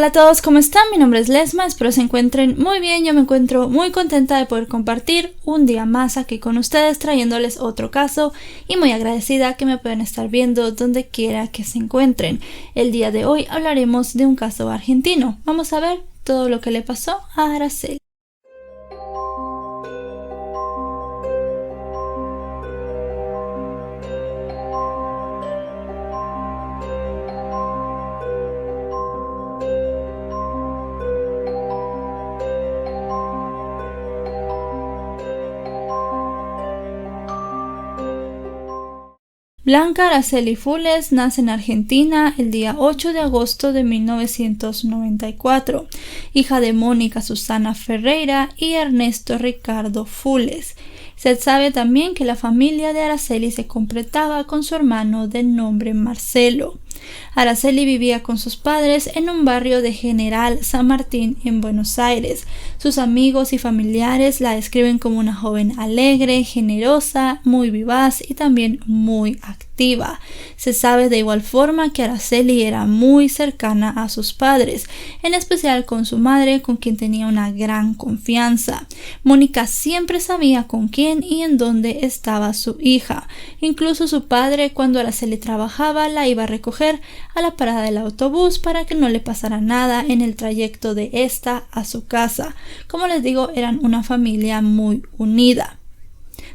Hola a todos, ¿cómo están? Mi nombre es Lesma, espero se encuentren muy bien. Yo me encuentro muy contenta de poder compartir un día más aquí con ustedes, trayéndoles otro caso y muy agradecida que me puedan estar viendo donde quiera que se encuentren. El día de hoy hablaremos de un caso argentino. Vamos a ver todo lo que le pasó a Araceli. Blanca Araceli Fules nace en Argentina el día 8 de agosto de 1994, hija de Mónica Susana Ferreira y Ernesto Ricardo Fules. Se sabe también que la familia de Araceli se completaba con su hermano de nombre Marcelo. Araceli vivía con sus padres en un barrio de General San Martín en Buenos Aires. Sus amigos y familiares la describen como una joven alegre, generosa, muy vivaz y también muy activa. Se sabe de igual forma que Araceli era muy cercana a sus padres, en especial con su madre, con quien tenía una gran confianza. Mónica siempre sabía con quién y en dónde estaba su hija. Incluso su padre, cuando Araceli trabajaba, la iba a recoger a la parada del autobús para que no le pasara nada en el trayecto de esta a su casa. Como les digo, eran una familia muy unida.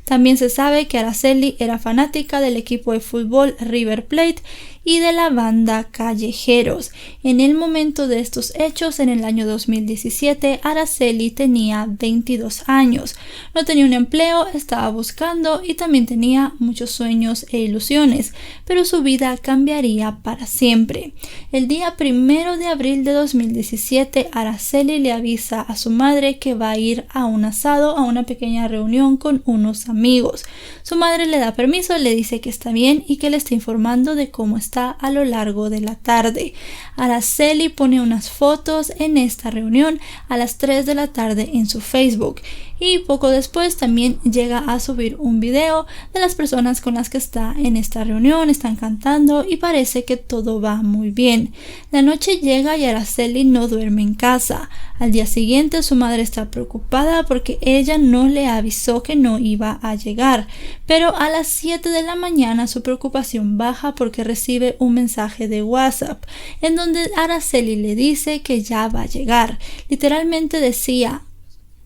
También se sabe que Araceli era fanática del equipo de fútbol River Plate y de la banda Callejeros. En el momento de estos hechos, en el año 2017, Araceli tenía 22 años. No tenía un empleo, estaba buscando y también tenía muchos sueños e ilusiones, pero su vida cambiaría para siempre. El día 1 de abril de 2017, Araceli le avisa a su madre que va a ir a un asado, a una pequeña reunión con unos amigos. Su madre le da permiso, le dice que está bien y que le está informando de cómo está a lo largo de la tarde. Araceli pone unas fotos en esta reunión a las 3 de la tarde en su Facebook y poco después también llega a subir un video de las personas con las que está en esta reunión. Están cantando y parece que todo va muy bien. La noche llega y Araceli no duerme en casa. Al día siguiente su madre está preocupada porque ella no le avisó que no iba a llegar, pero a las 7 de la mañana su preocupación baja porque recibe un mensaje de WhatsApp en donde Araceli le dice que ya va a llegar. Literalmente decía: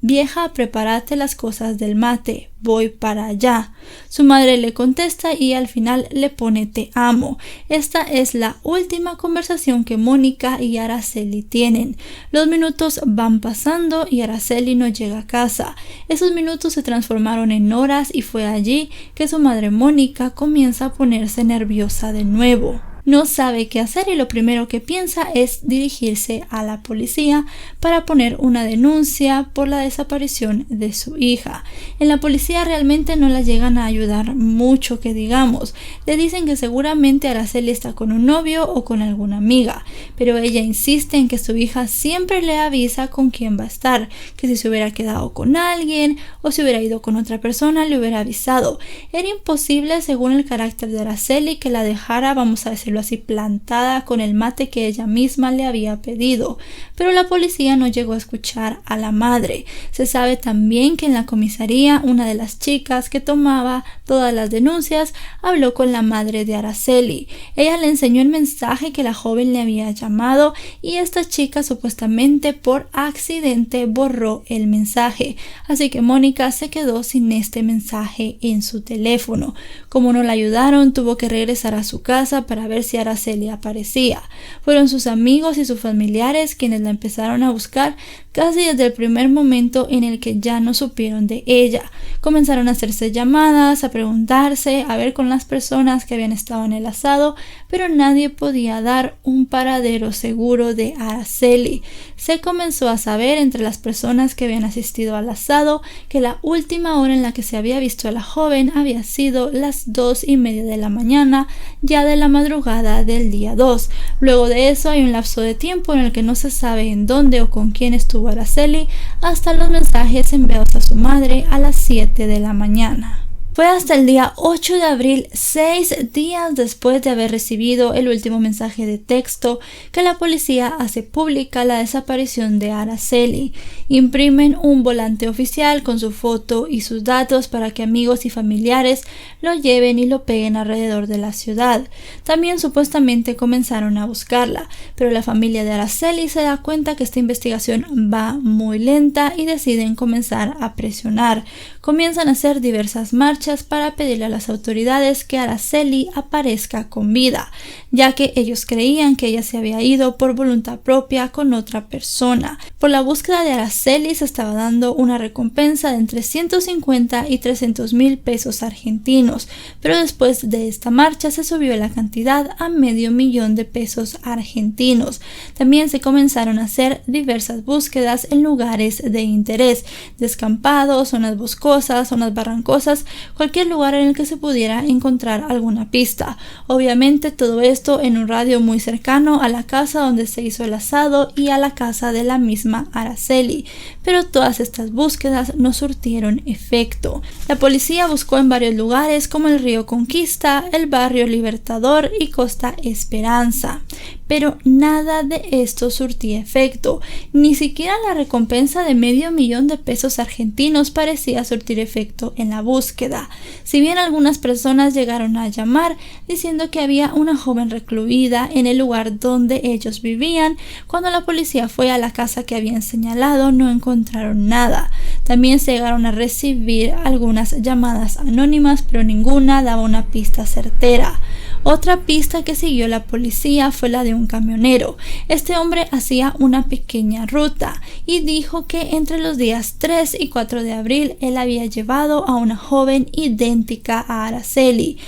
vieja, prepárate las cosas del mate, voy para allá. Su madre le contesta y al final le pone te amo. Esta es la última conversación que Mónica y Araceli tienen. Los minutos van pasando y Araceli no llega a casa. Esos minutos se transformaron en horas y fue allí que su madre Mónica comienza a ponerse nerviosa de nuevo. No sabe qué hacer y lo primero que piensa es dirigirse a la policía para poner una denuncia por la desaparición de su hija. En la policía realmente no la llegan a ayudar mucho, que digamos. Le dicen que seguramente Araceli está con un novio o con alguna amiga, pero ella insiste en que su hija siempre le avisa con quién va a estar, que si se hubiera quedado con alguien o si hubiera ido con otra persona le hubiera avisado. Era imposible, según el carácter de Araceli, que la dejara, vamos a decirlo así, plantada con el mate que ella misma le había pedido, pero la policía no llegó a escuchar a la madre. Se sabe también que en la comisaría una de las chicas que tomaba todas las denuncias habló con la madre de Araceli. Ella le enseñó el mensaje que la joven le había llamado y esta chica supuestamente por accidente borró el mensaje, así que Mónica se quedó sin este mensaje en su teléfono. Como no la ayudaron, tuvo que regresar a su casa para ver si Araceli aparecía. Fueron sus amigos y sus familiares quienes la empezaron a buscar casi desde el primer momento en el que ya no supieron de ella. Comenzaron a hacerse llamadas, a preguntarse, a ver con las personas que habían estado en el asado, pero nadie podía dar un paradero seguro de Araceli. Se comenzó a saber entre las personas que habían asistido al asado que la última hora en la que se había visto a la joven había sido las 2:30 de la mañana, ya de la madrugada del día 2. Luego de eso hay un lapso de tiempo en el que no se sabe en dónde o con quién estuvo Araceli hasta los mensajes enviados a su madre a las 7 de la mañana. Fue hasta el día 8 de abril, 6 días después de haber recibido el último mensaje de texto, que la policía hace pública la desaparición de Araceli. Imprimen un volante oficial con su foto y sus datos para que amigos y familiares lo lleven y lo peguen alrededor de la ciudad. También supuestamente comenzaron a buscarla, pero la familia de Araceli se da cuenta que esta investigación va muy lenta y deciden comenzar a presionar. Comienzan a hacer diversas marchas para pedirle a las autoridades que Araceli aparezca con vida, ya que ellos creían que ella se había ido por voluntad propia con otra persona. Por la búsqueda de Araceli se estaba dando una recompensa de entre 150 y 300,000 pesos argentinos, pero después de esta marcha se subió la cantidad a $500,000 de pesos argentinos. También se comenzaron a hacer diversas búsquedas en lugares de interés, descampados, zonas boscosas, zonas barrancosas, cualquier lugar en el que se pudiera encontrar alguna pista. Obviamente todo esto en un radio muy cercano a la casa donde se hizo el asado y a la casa de la misma Araceli, pero todas estas búsquedas no surtieron efecto. La policía buscó en varios lugares como el río Conquista, el barrio Libertador y Costa Esperanza, pero nada de esto surtía efecto. Ni siquiera la recompensa de $500,000 de pesos argentinos parecía surtir efecto en la búsqueda. Si bien algunas personas llegaron a llamar diciendo que había una joven recluida en el lugar donde ellos vivían, cuando la policía fue a la casa que habían señalado no encontraron nada. También se llegaron a recibir algunas llamadas anónimas, pero ninguna daba una pista certera. Otra pista que siguió la policía fue la de un camionero. Este hombre hacía una pequeña ruta y dijo que entre los días 3 y 4 de abril él había llevado a una joven idéntica a Araceli.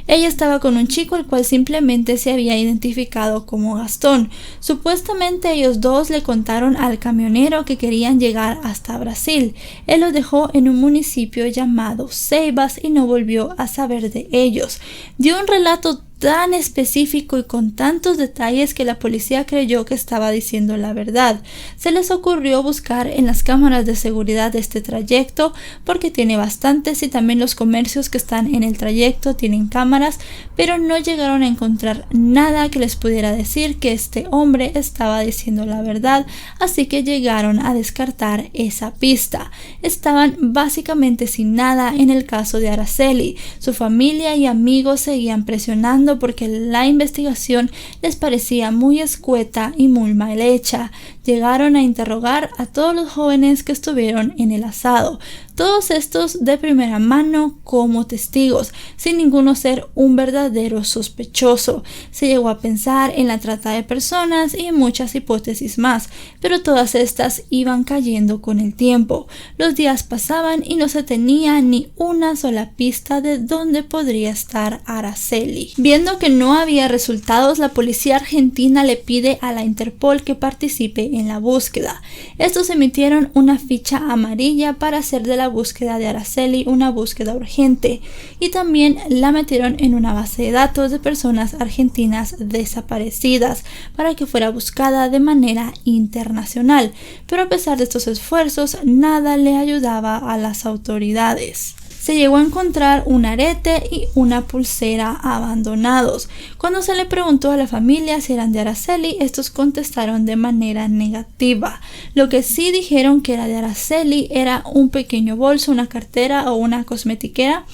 Ella estaba con un chico el cual simplemente se había identificado como Gastón. Supuestamente ellos dos le contaron al camionero que querían llegar hasta Brasil. Él los dejó en un municipio llamado Ceibas y no volvió a saber de ellos. Dio un relato tan específico y con tantos detalles que la policía creyó que estaba diciendo la verdad. Se les ocurrió buscar en las cámaras de seguridad de este trayecto porque tiene bastantes y también los comercios que están en el trayecto tienen cámaras, pero no llegaron a encontrar nada que les pudiera decir que este hombre estaba diciendo la verdad, así que llegaron a descartar esa pista. Estaban básicamente sin nada en el caso de Araceli. Su familia y amigos seguían presionando porque la investigación les parecía muy escueta y muy mal hecha. Llegaron a interrogar a todos los jóvenes que estuvieron en el asado, todos estos de primera mano como testigos, sin ninguno ser un verdadero sospechoso. Se llegó a pensar en la trata de personas y en muchas hipótesis más, pero todas estas iban cayendo con el tiempo. Los días pasaban y no se tenía ni una sola pista de dónde podría estar Araceli. Viendo que no había resultados, la policía argentina le pide a la Interpol que participe en la búsqueda. Estos emitieron una ficha amarilla para hacer de la búsqueda de Araceli una búsqueda urgente y también la metieron en una base de datos de personas argentinas desaparecidas para que fuera buscada de manera internacional, pero a pesar de estos esfuerzos nada le ayudaba a las autoridades. Se llegó a encontrar un arete y una pulsera abandonados. Cuando se le preguntó a la familia si eran de Araceli, estos contestaron de manera negativa. Lo que sí dijeron que era de Araceli era un pequeño bolso, una cartera o una cosmetiquera,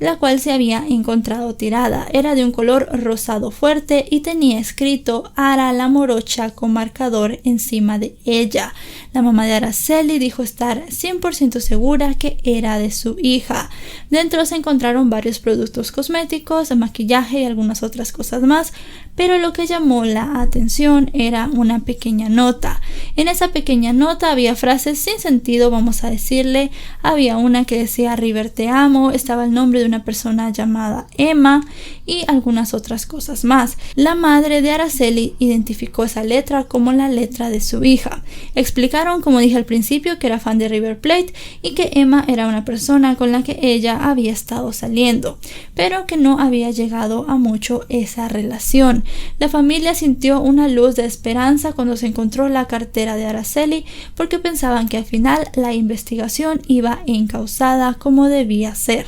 la cual se había encontrado tirada. Era de un color rosado fuerte y tenía escrito Ara la morocha con marcador encima de ella. La mamá de Araceli dijo estar 100% segura que era de su hija. Dentro se encontraron varios productos cosméticos, maquillaje y algunas otras cosas más, pero lo que llamó la atención era una pequeña nota. En esa pequeña nota había frases sin sentido, vamos a decirle. Había una que decía River te amo, estaba el nombre de una persona llamada Emma y algunas otras cosas más. La madre de Araceli identificó esa letra como la letra de su hija. Explicaron, como dije al principio, que era fan de River Plate y que Emma era una persona con la que ella había estado saliendo, pero que no había llegado a mucho esa relación. La familia sintió una luz de esperanza cuando se encontró la cartera de Araceli porque pensaban que al final la investigación iba encauzada como debía ser.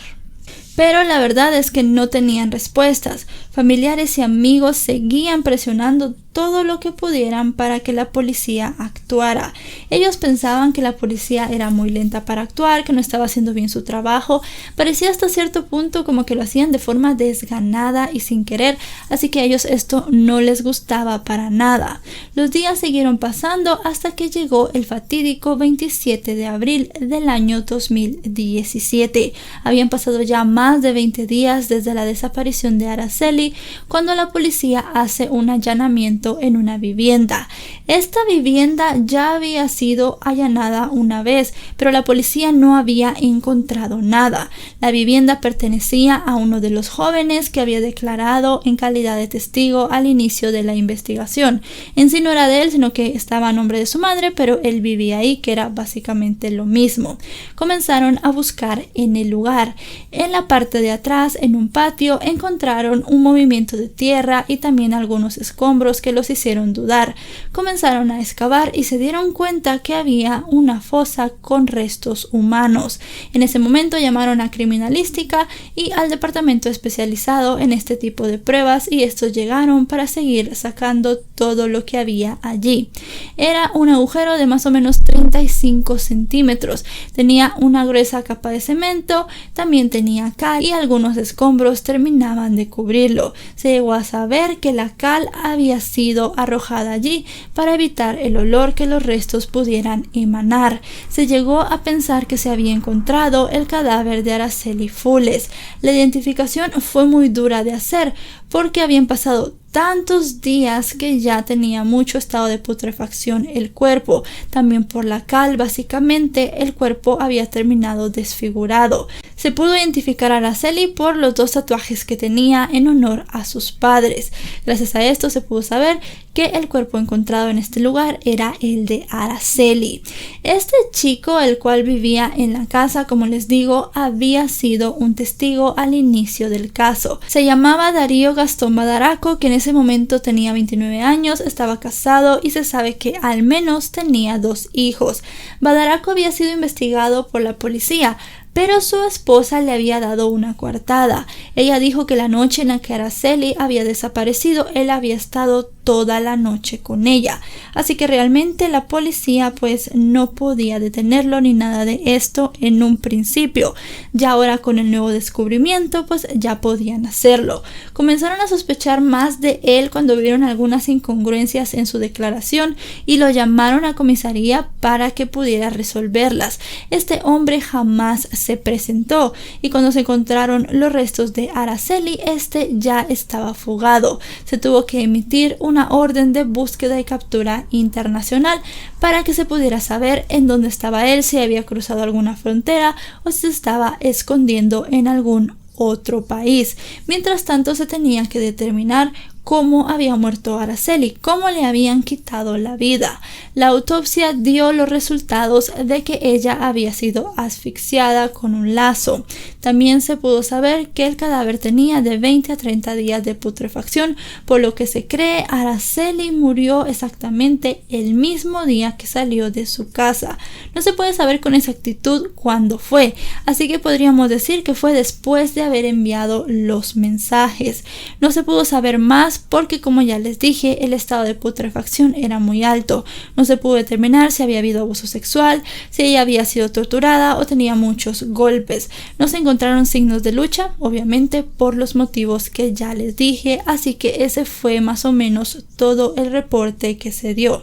Pero la verdad es que no tenían respuestas. Familiares y amigos seguían presionando todo lo que pudieran para que la policía actuara. Ellos pensaban que la policía era muy lenta para actuar, que no estaba haciendo bien su trabajo. Parecía hasta cierto punto como que lo hacían de forma desganada y sin querer, así que a ellos esto no les gustaba para nada. Los días siguieron pasando hasta que llegó el fatídico 27 de abril del año 2017. Habían pasado ya más de 20 días desde la desaparición de Araceli, cuando la policía hace un allanamiento en una vivienda. Esta vivienda ya había sido allanada una vez, pero la policía no había encontrado nada. La vivienda pertenecía a uno de los jóvenes que había declarado en calidad de testigo al inicio de la investigación. En sí no era de él, sino que estaba a nombre de su madre, pero él vivía ahí, que era básicamente lo mismo. Comenzaron a buscar en el lugar. En la parte de atrás, en un patio, encontraron un movimiento de tierra y también algunos escombros que los hicieron dudar. Comenzaron a excavar y se dieron cuenta que había una fosa con restos humanos. En ese momento llamaron a criminalística y al departamento especializado en este tipo de pruebas, y estos llegaron para seguir sacando todo lo que había allí. Era un agujero de más o menos 35 centímetros. Tenía una gruesa capa de cemento, también tenía cal y algunos escombros terminaban de cubrirlo. Se llegó a saber que la cal había sido arrojada allí para evitar el olor que los restos pudieran emanar. Se llegó a pensar que se había encontrado el cadáver de Araceli Fules. La identificación fue muy dura de hacer porque habían pasado tantos días que ya tenía mucho estado de putrefacción el cuerpo. También por la cal, básicamente el cuerpo había terminado desfigurado. Se pudo identificar a Araceli por los 2 tatuajes que tenía en honor a sus padres. Gracias a esto se pudo saber que el cuerpo encontrado en este lugar era el de Araceli. Este chico, el cual vivía en la casa, como les digo, había sido un testigo al inicio del caso. Se llamaba Darío Gastón Badaraco, que en ese momento tenía 29 años, estaba casado y se sabe que al menos tenía 2 hijos. Badaraco había sido investigado por la policía, pero su esposa le había dado una coartada. Ella dijo que la noche en la que Araceli había desaparecido, él había estado toda la noche con ella. Así que realmente la policía pues no podía detenerlo ni nada de esto en un principio. Ya ahora con el nuevo descubrimiento pues ya podían hacerlo. Comenzaron a sospechar más de él cuando vieron algunas incongruencias en su declaración y lo llamaron a comisaría para que pudiera resolverlas. Este hombre jamás se presentó y cuando se encontraron los restos de Araceli, este ya estaba fugado. Se tuvo que emitir una orden de búsqueda y captura internacional para que se pudiera saber en dónde estaba él, si había cruzado alguna frontera o si se estaba escondiendo en algún otro país. Mientras tanto se tenía que determinar cómo había muerto Araceli, cómo le habían quitado la vida. La autopsia dio los resultados de que ella había sido asfixiada con un lazo. También se pudo saber que el cadáver tenía de 20 a 30 días de putrefacción, por lo que se cree Araceli murió exactamente el mismo día que salió de su casa. No se puede saber con exactitud cuándo fue, así que podríamos decir que fue después de haber enviado los mensajes. No se pudo saber más porque, como ya les dije, el estado de putrefacción era muy alto. No se pudo determinar si había habido abuso sexual, si ella había sido torturada o tenía muchos golpes. No se encontraron signos de lucha, obviamente por los motivos que ya les dije, así que ese fue más o menos todo el reporte que se dio.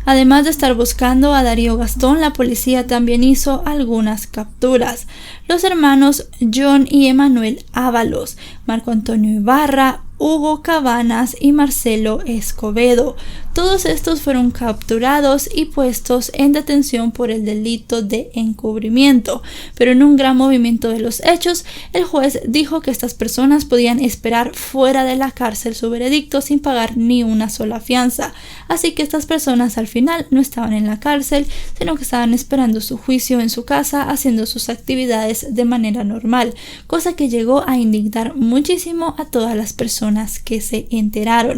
Además de estar buscando a Darío Gastón, la policía también hizo algunas capturas. Los hermanos John y Emanuel Ábalos, Marco Antonio Ibarra, Hugo Cabanas y Marcelo Escobedo. Todos estos fueron capturados y puestos en detención por el delito de encubrimiento, pero en un gran movimiento de los hechos, el juez dijo que estas personas podían esperar fuera de la cárcel su veredicto sin pagar ni una sola fianza. Así que estas personas al final no estaban en la cárcel, sino que estaban esperando su juicio en su casa, haciendo sus actividades de manera normal, cosa que llegó a indignar muchísimo a todas las personas que se enteraron.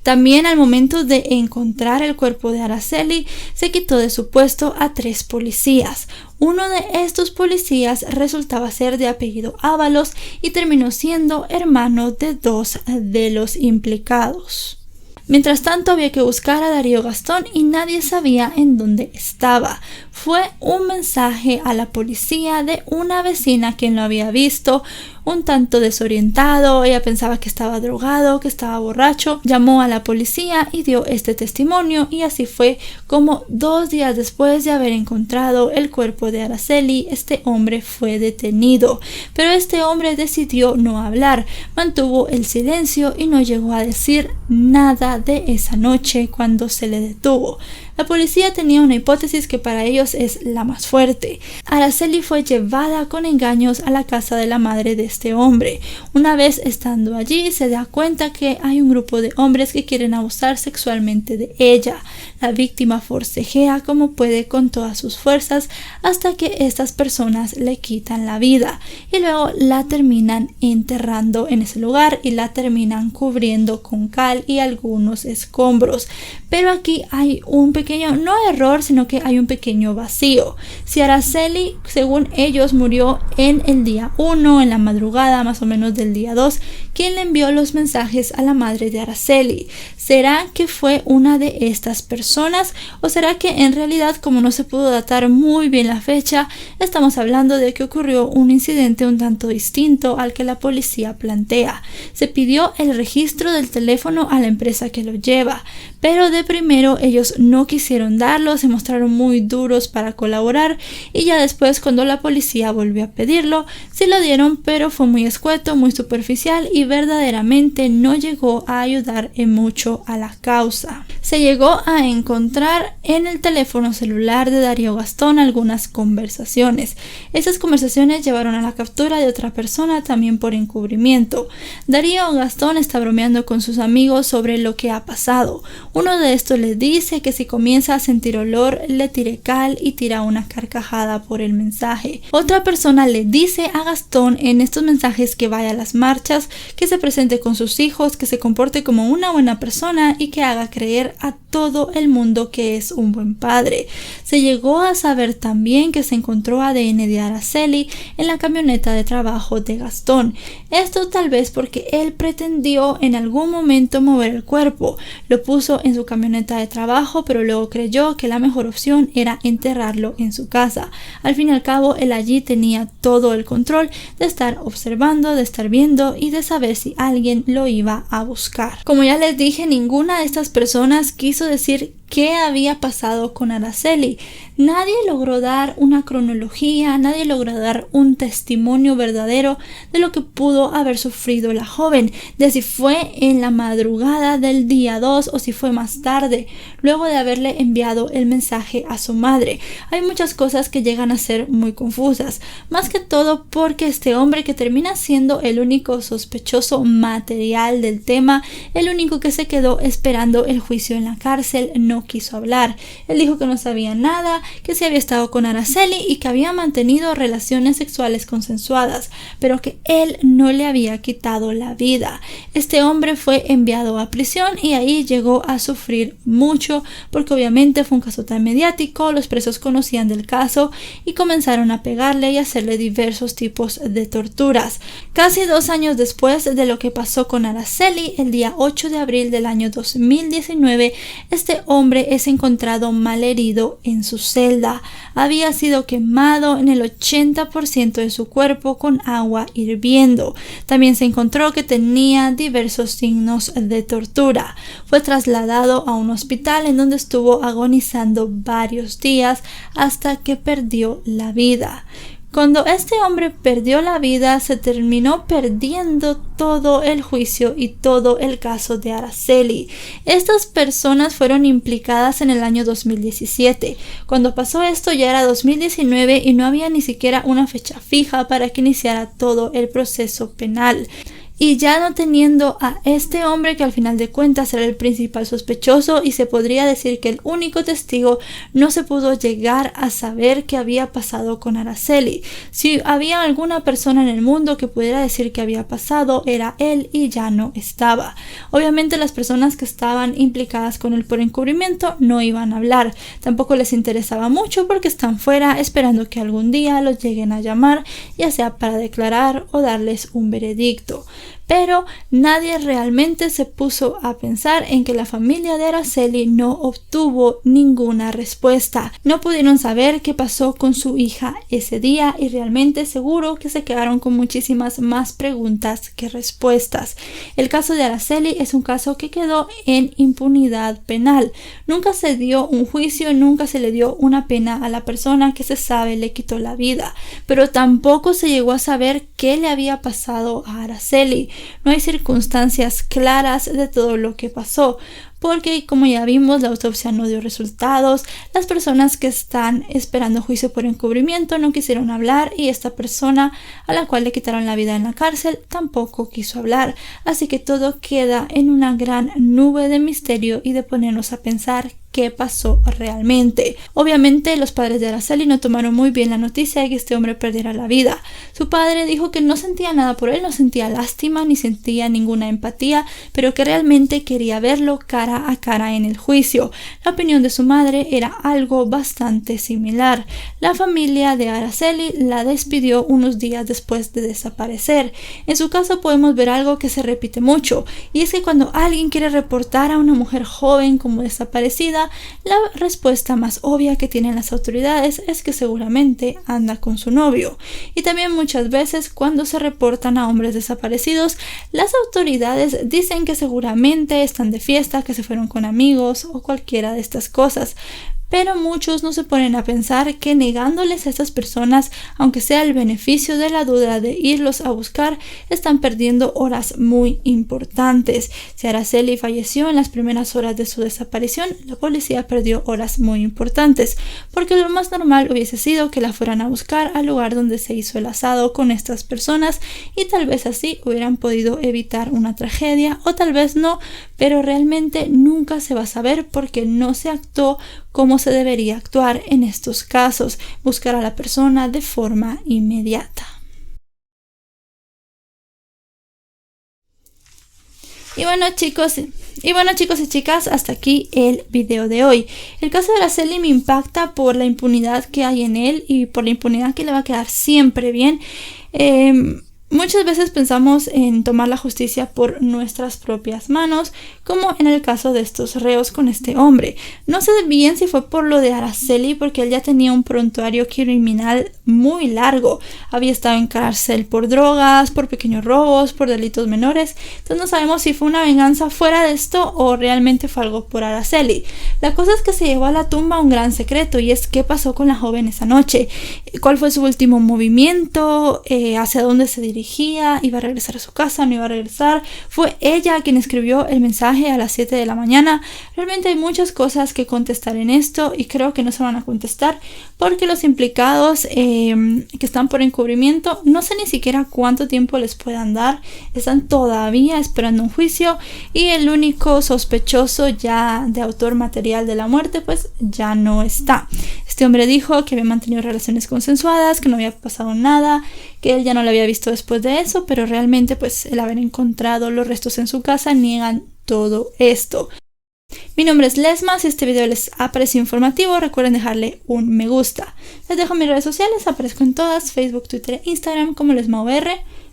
También al momento de encontrar el cuerpo de Araceli, se quitó de su puesto a 3 policías. Uno de estos policías resultaba ser de apellido Ábalos y terminó siendo hermano de 2 de los implicados. Mientras tanto, había que buscar a Darío Gastón y nadie sabía en dónde estaba. Fue un mensaje a la policía de una vecina quien lo había visto un tanto desorientado. Ella pensaba que estaba drogado, que estaba borracho. Llamó a la policía y dio este testimonio, y así fue como 2 días después de haber encontrado el cuerpo de Araceli, este hombre fue detenido. Pero este hombre decidió no hablar, mantuvo el silencio y no llegó a decir nada de esa noche cuando se le detuvo. La policía tenía una hipótesis que para ellos es la más fuerte. Araceli fue llevada con engaños a la casa de la madre de este hombre. Una vez estando allí, se da cuenta que hay un grupo de hombres que quieren abusar sexualmente de ella. La víctima forcejea como puede con todas sus fuerzas hasta que estas personas le quitan la vida y luego la terminan enterrando en ese lugar y la terminan cubriendo con cal y algunos escombros. Pero aquí hay un pequeño, no error, sino que hay un pequeño vacío. Si Araceli, según ellos, murió en el día 1, en la madrugada más o menos del día 2, ¿quién le envió los mensajes a la madre de Araceli? ¿Será que fue una de estas personas? ¿O será que en realidad, como no se pudo datar muy bien la fecha, estamos hablando de que ocurrió un incidente un tanto distinto al que la policía plantea? Se pidió el registro del teléfono a la empresa que lo lleva, pero de primero ellos no quisieron darlo, se mostraron muy duros para colaborar, y ya después, cuando la policía volvió a pedirlo, sí lo dieron, pero fue muy escueto, muy superficial y verdaderamente no llegó a ayudar en mucho a la causa. Se llegó a encontrar en el teléfono celular de Darío Gastón algunas conversaciones. Esas conversaciones llevaron a la captura de otra persona, también por encubrimiento. Darío Gastón está bromeando con sus amigos sobre lo que ha pasado. Uno de estos le dice que si comienza a sentir olor, le tire cal y tira una carcajada por el mensaje. Otra persona le dice a Gastón en estos mensajes que vaya a las marchas, que se presente con sus hijos, que se comporte como una buena persona y que haga creer a todo el mundo que es un buen padre. Se llegó a saber también que se encontró ADN de Araceli en la camioneta de trabajo de Gastón. Esto tal vez porque él pretendió en algún momento mover el cuerpo. Lo puso en su camioneta de trabajo, pero luego creyó que la mejor opción era enterrarlo en su casa. Al fin y al cabo, él allí tenía todo el control de estar observando, de estar viendo y de saber si alguien lo iba a buscar. Como ya les dije, ninguna de estas personas quiso decir qué había pasado con Araceli. Nadie logró dar una cronología, nadie logró dar un testimonio verdadero de lo que pudo haber sufrido la joven, de si fue en la madrugada del día 2 o si fue más tarde, luego de haberle enviado el mensaje a su madre. Hay muchas cosas que llegan a ser muy confusas, más que todo porque este hombre, que termina siendo el único sospechoso material del tema, el único que se quedó esperando el juicio en la cárcel, no quiso hablar. Él dijo que no sabía nada, que se había estado con Araceli y que había mantenido relaciones sexuales consensuadas, pero que él no le había quitado la vida. Este hombre fue enviado a prisión y ahí llegó a sufrir mucho, porque obviamente fue un caso tan mediático, los presos conocían del caso y comenzaron a pegarle y hacerle diversos tipos de torturas. Casi 2 años después de lo que pasó con Araceli, el día 8 de abril del año 2019, este hombre es encontrado malherido en su celda. Había sido quemado en el 80% de su cuerpo con agua hirviendo. También se encontró que tenía diversos signos de tortura. Fue trasladado a un hospital en donde estuvo agonizando varios días hasta que perdió la vida. Cuando este hombre perdió la vida, se terminó perdiendo todo el juicio y todo el caso de Araceli. Estas personas fueron implicadas en el año 2017. Cuando pasó esto ya era 2019 y no había ni siquiera una fecha fija para que iniciara todo el proceso penal. Y ya no teniendo a este hombre que al final de cuentas era el principal sospechoso y se podría decir que el único testigo, no se pudo llegar a saber qué había pasado con Araceli. Si había alguna persona en el mundo que pudiera decir qué había pasado, era él y ya no estaba. Obviamente las personas que estaban implicadas con él por encubrimiento no iban a hablar. Tampoco les interesaba mucho porque están fuera esperando que algún día los lleguen a llamar, ya sea para declarar o darles un veredicto. Pero nadie realmente se puso a pensar en que la familia de Araceli no obtuvo ninguna respuesta. No pudieron saber qué pasó con su hija ese día y realmente seguro que se quedaron con muchísimas más preguntas que respuestas. El caso de Araceli es un caso que quedó en impunidad penal. Nunca se dio un juicio, nunca se le dio una pena a la persona que se sabe le quitó la vida, pero tampoco se llegó a saber qué le había pasado a Araceli. No hay circunstancias claras de todo lo que pasó, porque como ya vimos, la autopsia no dio resultados, las personas que están esperando juicio por encubrimiento no quisieron hablar y esta persona a la cual le quitaron la vida en la cárcel tampoco quiso hablar, así que todo queda en una gran nube de misterio y de ponernos a pensar qué pasó realmente. Obviamente los padres de Araceli no tomaron muy bien la noticia de que este hombre perdiera la vida. Su padre dijo que no sentía nada por él, no sentía lástima ni sentía ninguna empatía, pero que realmente quería verlo cara a cara en el juicio. La opinión de su madre era algo bastante similar. La familia de Araceli la despidió unos días después de desaparecer. En su caso podemos ver algo que se repite mucho, y es que cuando alguien quiere reportar a una mujer joven como desaparecida, la respuesta más obvia que tienen las autoridades es que seguramente anda con su novio. Y también muchas veces cuando se reportan a hombres desaparecidos, las autoridades dicen que seguramente están de fiesta, que se fueron con amigos o cualquiera de estas cosas. Pero muchos no se ponen a pensar que negándoles a estas personas, aunque sea el beneficio de la duda de irlos a buscar, están perdiendo horas muy importantes. Si Araceli falleció en las primeras horas de su desaparición, la policía perdió horas muy importantes, porque lo más normal hubiese sido que la fueran a buscar al lugar donde se hizo el asado con estas personas y tal vez así hubieran podido evitar una tragedia o tal vez no, pero realmente nunca se va a saber porque no se actuó como se debería actuar en estos casos, buscar a la persona de forma inmediata. Y bueno chicos y chicas, hasta aquí el video de hoy. El caso de Araceli me impacta por la impunidad que hay en él y por la impunidad que le va a quedar siempre bien. Muchas veces pensamos en tomar la justicia por nuestras propias manos, como en el caso de estos reos con este hombre. No sé bien si fue por lo de Araceli, porque él ya tenía un prontuario criminal muy largo. Había estado en cárcel por drogas, por pequeños robos, por delitos menores. Entonces no sabemos si fue una venganza fuera de esto o realmente fue algo por Araceli. La cosa es que se llevó a la tumba un gran secreto, y es qué pasó con la joven esa noche. ¿Cuál fue su último movimiento? ¿Hacia dónde se dirigió? ¿Iba a regresar a su casa? ¿No iba a regresar? ¿Fue ella quien escribió el mensaje a las 7 de la mañana? Realmente hay muchas cosas que contestar en esto y creo que no se van a contestar porque los implicados que están por encubrimiento no sé ni siquiera cuánto tiempo les puedan dar. Están todavía esperando un juicio y el único sospechoso ya de autor material de la muerte pues ya no está. Este hombre dijo que había mantenido relaciones consensuadas, que no había pasado nada, que él ya no la había visto después de eso, pero realmente pues el haber encontrado los restos en su casa niegan todo esto. Mi nombre es Lesma. Si este video les ha parecido informativo, recuerden dejarle un me gusta. Les dejo mis redes sociales, aparezco en todas, Facebook, Twitter e Instagram como LesmaVR.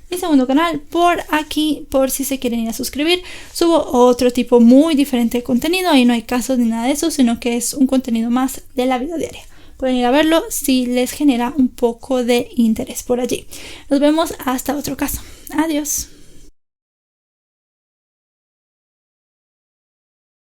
Mi segundo canal por aquí, por si se quieren ir a suscribir. Subo otro tipo muy diferente de contenido, ahí no hay casos ni nada de eso, sino que es un contenido más de la vida diaria. Pueden ir a verlo si les genera un poco de interés por allí. Nos vemos hasta otro caso. Adiós.